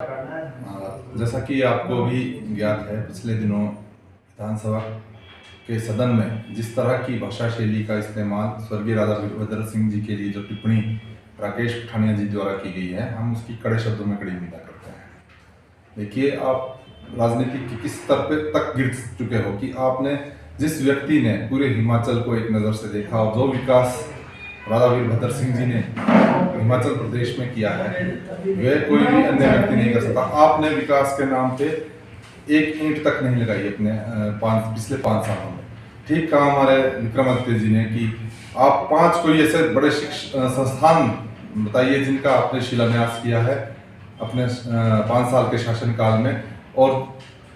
जैसा कि आपको भी ज्ञात है, पिछले दिनों विधानसभा के सदन में जिस तरह की भाषा शैली का इस्तेमाल स्वर्गीय राजा वीरभद्र सिंह जी के लिए जो टिप्पणी राकेश पठानिया जी द्वारा की गई है, हम उसकी कड़े शब्दों में कड़ी निंदा करते हैं। देखिए, आप राजनीति की किस स्तर पे तक गिर चुके हो कि आपने जिस व्यक्ति ने पूरे हिमाचल को एक नज़र से देखा और जो विकास राजा वीरभद्र सिंह जी ने हिमाचल प्रदेश में किया है, वह कोई भी अन्य व्यक्ति नहीं कर सकता। आपने विकास के नाम पे एक ईंट तक नहीं लगाई अपने पिछले 5 सालों में। ठीक कहा हमारे विक्रमादित्य जी ने कि आप 5 कोई ऐसे बड़े संस्थान बताइए जिनका आपने शिलान्यास किया है अपने 5 साल के शासनकाल में, और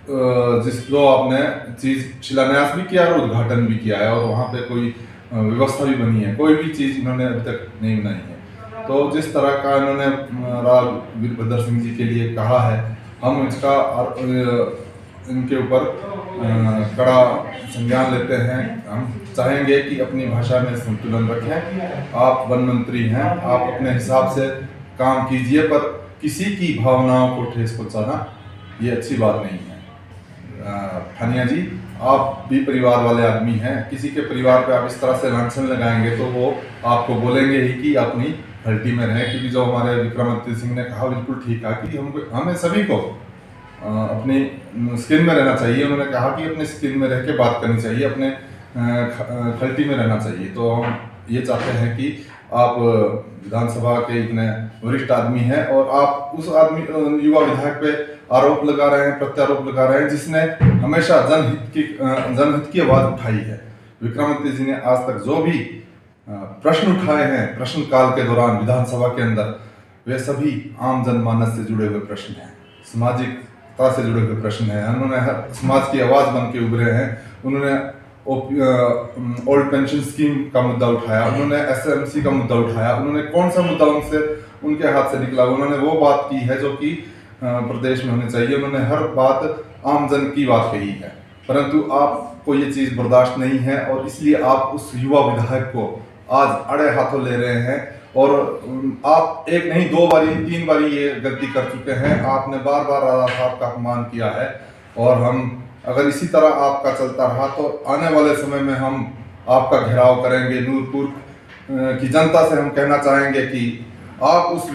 जो आपने चीज़ शिलान्यास भी किया और उद्घाटन भी किया है, और वहाँ पे कोई व्यवस्था भी बनी है। कोई भी चीज़ इन्होंने अभी तक नहीं बनाई है। तो जिस तरह का इन्होंने राजा वीरभद्र सिंह जी के लिए कहा है, हम इसका इनके ऊपर कड़ा संज्ञान लेते हैं। हम चाहेंगे कि अपनी भाषा में संतुलन रखें। आप वन मंत्री हैं, आप अपने हिसाब से काम कीजिए, पर किसी की भावनाओं को ठेस पहुंचाना ये अच्छी बात नहीं है। पठानिया जी, आप भी परिवार वाले आदमी हैं। किसी के परिवार पे आप इस तरह से लांछन लगाएंगे तो वो आपको बोलेंगे ही कि अपनी हल्टी में रहें, क्योंकि जो हमारे विक्रमादित्य सिंह ने कहा बिल्कुल ठीक है कि हमें सभी को अपनी स्किन में रहना चाहिए। उन्होंने कहा कि अपने स्किन में रह के बात करनी चाहिए, अपने खल्टी में रहना चाहिए। तो हम ये चाहते हैं कि आप विधानसभा के इतने वरिष्ठ आदमी हैं और आप उस युवा विधायक पे आरोप लगा रहे हैं, प्रत्यारोप लगा रहे हैं, जिसने हमेशा जनहित की आवाज़ उठाई है। विक्रमादित्य जी ने आज तक जो भी प्रश्न उठाए हैं प्रश्नकाल के दौरान विधानसभा के अंदर, वे सभी आम जनमानस से जुड़े हुए प्रश्न हैं, सामाजिकता से जुड़े हुए प्रश्न हैं। उन्होंने हर समाज की आवाज़ बन के उभरे हैं। उन्होंने ओल्ड पेंशन स्कीम का मुद्दा उठाया, उन्होंने SMC का मुद्दा उठाया। उन्होंने कौन सा मुद्दा उनके हाथ से निकला, उन्होंने वो बात की है जो कि प्रदेश में होनी चाहिए। उन्होंने हर बात आम जन की बात कही है, परंतु आपको ये चीज़ बर्दाश्त नहीं है और इसलिए आप उस युवा विधायक को आज अड़े हाथों ले रहे हैं। और आप एक नहीं 2 बारी 3 बारी ये गलती कर चुके हैं। आपने बार बार राजा साहब का अपमान किया है, और हम अगर इसी तरह आपका चलता रहा तो आने वाले समय में हम आपका घेराव करेंगे। नूरपुर की जनता से हम कहना चाहेंगे कि आप उस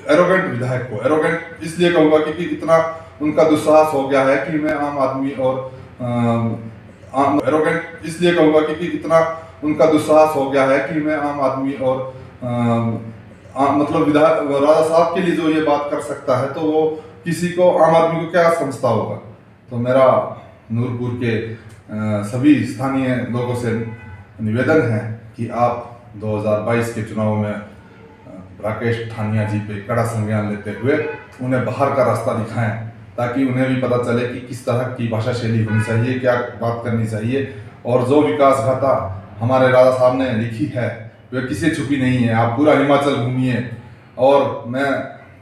एरोगेंट विधायक को, एरोगेंट इसलिए कहूँगा क्योंकि इतना उनका दुस्साहस हो गया है कि मैं आम आदमी और एरोगेंट इसलिए कहूँगा क्योंकि इतना उनका दुस्साहस हो गया है कि मैं आम आदमी और मतलब विधायक राजा साहब के लिए जो ये बात कर सकता है, तो वो किसी को, आम आदमी को क्या समझता होगा। तो मेरा नूरपुर के सभी स्थानीय लोगों से निवेदन है कि आप 2022 के चुनाव में राकेश पठानिया जी पे कड़ा संज्ञान लेते हुए उन्हें बाहर का रास्ता दिखाएं, ताकि उन्हें भी पता चले कि किस तरह की भाषा शैली होनी चाहिए, क्या बात करनी चाहिए। और जो विकास गाथा हमारे राजा साहब ने लिखी है वह किसी छुपी नहीं है। आप पूरा हिमाचल घूमिए, और मैं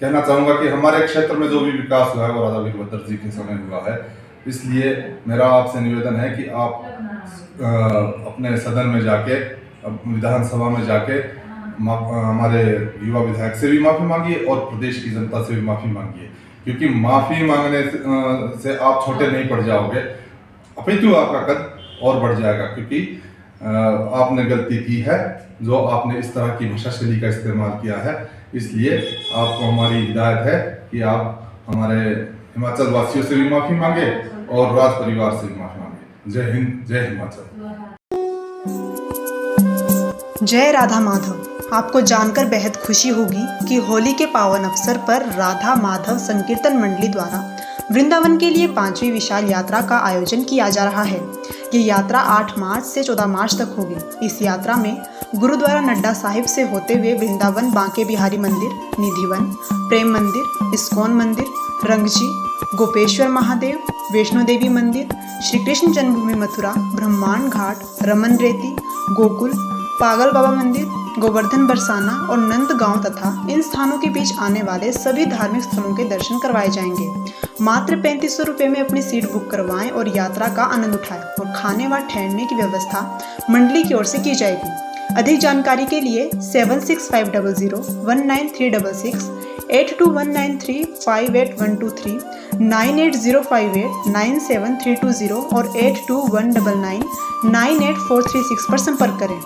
कहना चाहूँगा कि हमारे क्षेत्र में जो भी विकास हुआ है वो राजा वीरभद्र जी के समय हुआ है। इसलिए मेरा आपसे निवेदन है कि आप अपने सदन में जाके, विधानसभा में जाके हमारे युवा विधायक से भी माफ़ी मांगिए और प्रदेश की जनता से भी माफ़ी मांगिए, क्योंकि माफ़ी मांगने से आप छोटे नहीं पड़ जाओगे, अपितु आपका कद और बढ़ जाएगा, क्योंकि आपने गलती की है जो आपने इस तरह की भाषा शैली का इस्तेमाल किया है। इसलिए आपको हमारी हिदायत है कि आप हमारे हिमाचल वासियों से भी माफ़ी मांगे और राज परिवार से भी माफ़ी मांगे। जय हिंद, जय हिमाचल। जय राधा माधव। आपको जानकर बेहद खुशी होगी कि होली के पावन अवसर पर राधा माधव संकीर्तन मंडली द्वारा वृंदावन के लिए 5वीं विशाल यात्रा का आयोजन किया जा रहा है। ये यात्रा 8 मार्च से 14 मार्च तक होगी। इस यात्रा में गुरुद्वारा नड्डा साहिब से होते हुए वृंदावन बांके बिहारी मंदिर, निधिवन, प्रेम मंदिर, इस्कॉन मंदिर, रंगजी, गोपेश्वर महादेव, वैष्णो देवी मंदिर, श्री कृष्ण जन्मभूमि मथुरा, ब्रह्मांड घाट, रमन रेती, गोकुल, पागल बाबा मंदिर, गोवर्धन बरसाना और नंदगांव तथा इन स्थानों के बीच आने वाले सभी धार्मिक स्थलों के दर्शन करवाए जाएंगे। मात्र 3500 रुपये में अपनी सीट बुक करवाएं और यात्रा का आनंद उठाएं, और खाने व ठहरने की व्यवस्था मंडली की ओर से की जाएगी। अधिक जानकारी के लिए 7650019366 8219358123, 9805897320 और 8219999436 पर संपर्क करें।